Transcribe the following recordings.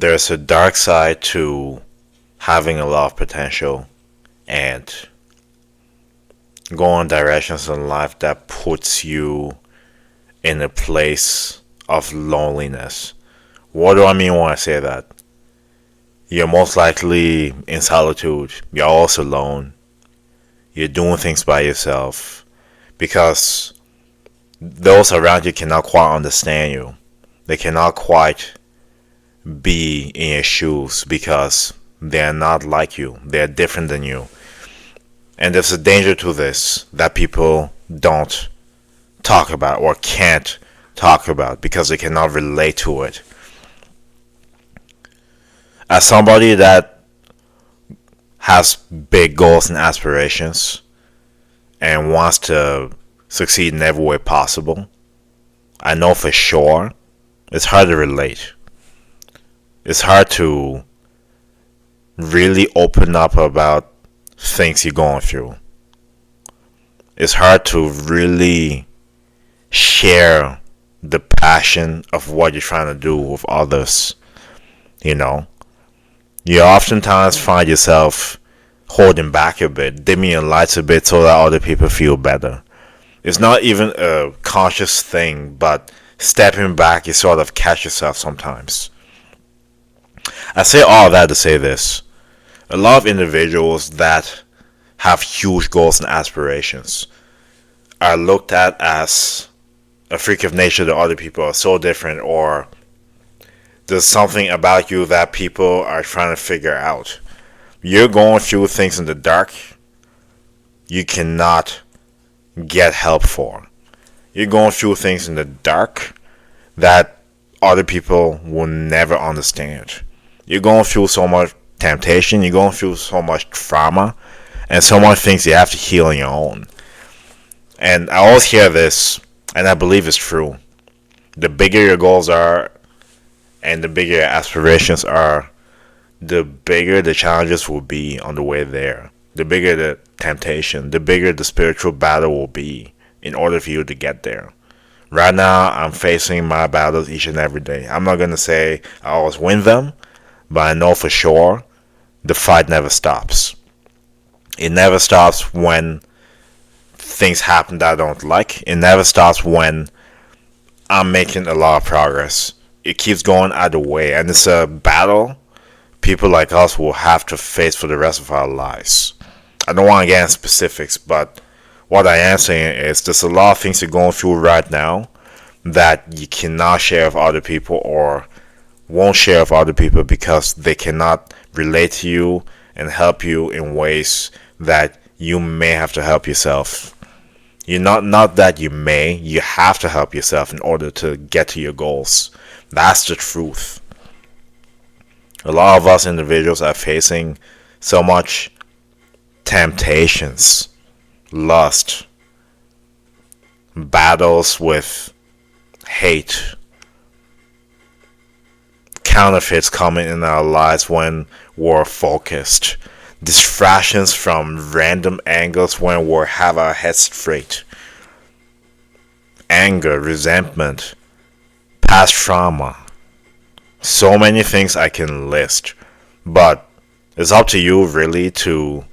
there's a dark side to having a lot of potential and going directions in life that puts you in a place of loneliness. What do I mean when I say that? You're most likely in solitude. You're also alone. You're doing things by yourself because those around you cannot quite understand you. They cannot quite be in your shoes because they're not like you. They're different than you. And there's a danger to this that people don't talk about or can't talk about because they cannot relate to it. As somebody that has big goals and aspirations and wants to succeed in every way possible, I know for sure it's hard to relate. It's hard to really open up about things you're going through. It's hard to really share the passion of what you're trying to do with others. You know, you oftentimes find yourself holding back a bit, dimming your lights a bit so that other people feel better. It's not even a conscious thing, but stepping back, you sort of catch yourself sometimes. I say all that to say this. A lot of individuals that have huge goals and aspirations are looked at as a freak of nature that other people are so different, or there's something about you that people are trying to figure out. You're going through things in the dark you cannot get help for. You're going through things in the dark that other people will never understand. You're going through so much temptation, you're going through so much trauma, and so much things you have to heal on your own. And I always hear this, and I believe it's true. The bigger your goals are, and the bigger your aspirations are, the bigger the challenges will be on the way there. The bigger the temptation, the bigger the spiritual battle will be in order for you to get there. Right now, I'm facing my battles each and every day. I'm not going to say I always win them, but I know for sure the fight never stops. It never stops when things happen that I don't like. It never stops when I'm making a lot of progress. It keeps going either way, and it's a battle people like us will have to face for the rest of our lives. I don't want to get into specifics, but what I am saying is there's a lot of things you're going through right now that you cannot share with other people or won't share with other people because they cannot relate to you and help you in ways that you may have to help yourself. You not that you may, you have to help yourself in order to get to your goals. That's the truth. A lot of us individuals are facing so much temptations, lust, battles with hate, counterfeits coming in our lives when we're focused, distractions from random angles when we have our heads straight, anger, resentment, past trauma. So many things I can list, but it's up to you really to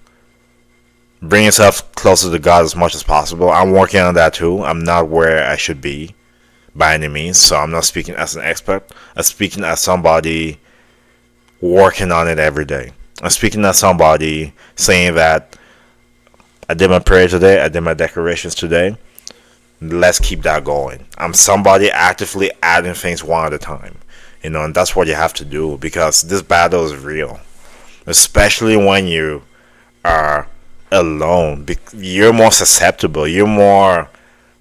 bring yourself closer to God as much as possible. I'm working on that too. I'm not where I should be by any means, so I'm not speaking as an expert. I'm speaking as somebody working on it every day. I'm speaking as somebody saying that I did my prayer today, I did my decorations today. Let's keep that going. I'm somebody actively adding things one at a time. And that's what you have to do because this battle is real. Especially when you are alone. You're more susceptible. You're more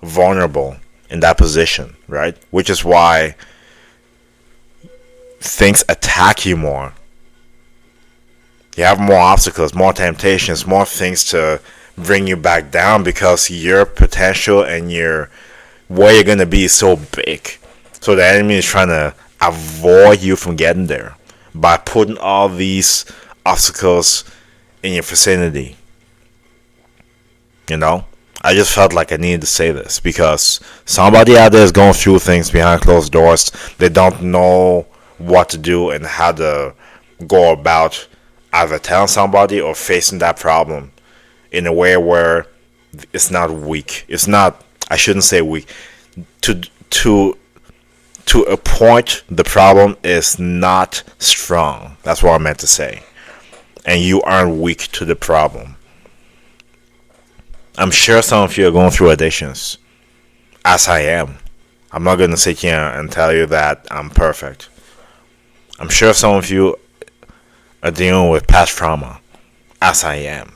vulnerable in that position, right? Which is why things attack you more. You have more obstacles, more temptations, more things to bring you back down because your potential and where you're going to be is so big. So the enemy is trying to avoid you from getting there by putting all these obstacles in your vicinity. I just felt like I needed to say this because somebody out there is going through things behind closed doors. They don't know what to do and how to go about either telling somebody or facing that problem in a way where it's not weak. It's not, I shouldn't say weak. To to to a point, the problem is not strong. That's what I meant to say. And you aren't weak to the problem. I'm sure some of you are going through addictions, as I am. I'm not going to sit here and tell you that I'm perfect. I'm sure some of you are dealing with past trauma, as I am.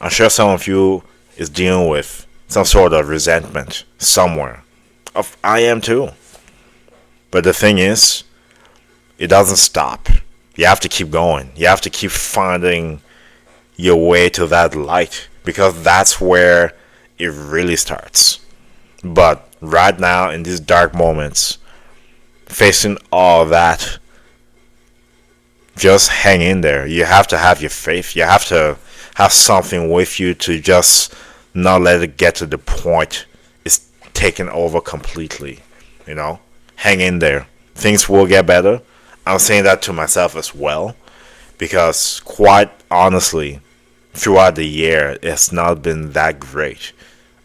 I'm sure some of you is dealing with some sort of resentment somewhere. I am too. But the thing is, it doesn't stop. You have to keep going. You have to keep finding your way to that light, because that's where it really starts. But right now, in these dark moments, facing all that, just hang in there. You have to have your faith. You have to have something with you to just not let it get to the point it's taken over completely. You know, hang in there. Things will get better. I'm saying that to myself as well, because quite honestly, throughout the year, it's not been that great.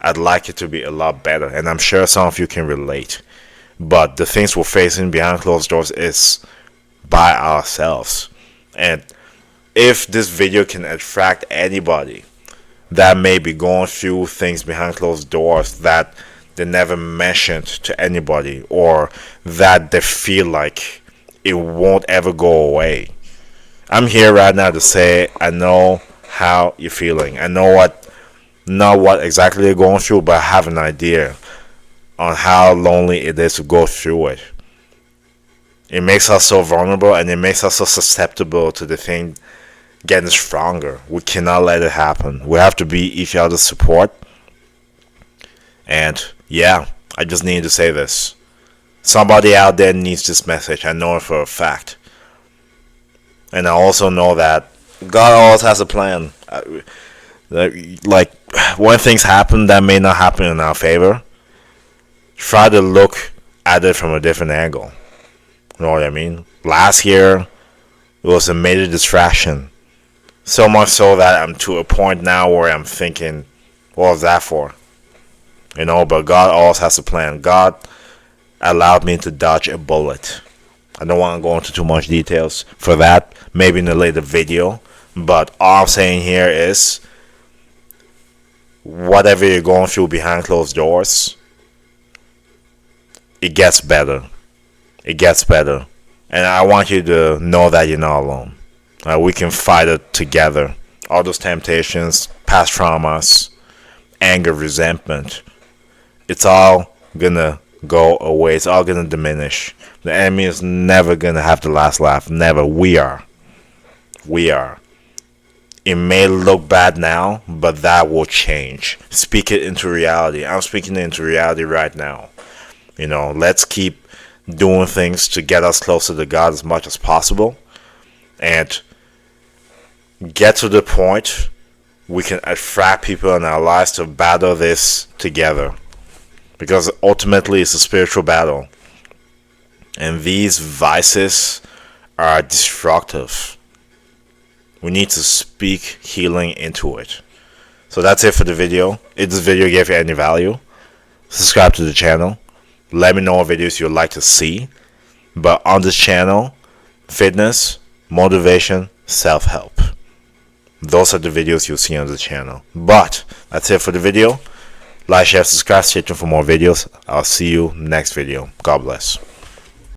I'd like it to be a lot better, and I'm sure some of you can relate. But the things we're facing behind closed doors is by ourselves. And if this video can attract anybody that may be going through things behind closed doors that they never mentioned to anybody, or that they feel like it won't ever go away, I'm here right now to say I know how you're feeling. I know not what exactly you're going through, but I have an idea on how lonely it is to go through it. It makes us so vulnerable, and it makes us so susceptible to the thing getting stronger. We cannot let it happen. We have to be each other's support. And yeah, I just need to say this. Somebody out there needs this message. I know it for a fact. And I also know that God always has a plan. Like, when things happen that may not happen in our favor, try to look at it from a different angle. You know what I mean? Last year, it was a major distraction. So much so that I'm to a point now where I'm thinking, what was that for? You know, but God always has a plan. God allowed me to dodge a bullet. I don't want to go into too much details for that, maybe in a later video. But all I'm saying here is, whatever you're going through behind closed doors, it gets better. It gets better. And I want you to know that you're not alone. We can fight it together. All those temptations, past traumas, anger, resentment, it's all gonna go away. It's all gonna diminish. The enemy is never gonna have the last laugh. Never. We are. It may look bad now, but that will change. Speak it into reality. I'm speaking it into reality right now. You know, let's keep doing things to get us closer to God as much as possible, and get to the point we can attract people in our lives to battle this together, because ultimately it's a spiritual battle, and these vices are destructive. We need to speak healing into it. So that's it for the video. If this video gave you any value, subscribe to the channel. Let me know what videos you'd like to see. But on this channel, fitness, motivation, self-help. Those are the videos you'll see on the channel. But that's it for the video. Like, share, subscribe, stay tuned for more videos. I'll see you next video. God bless.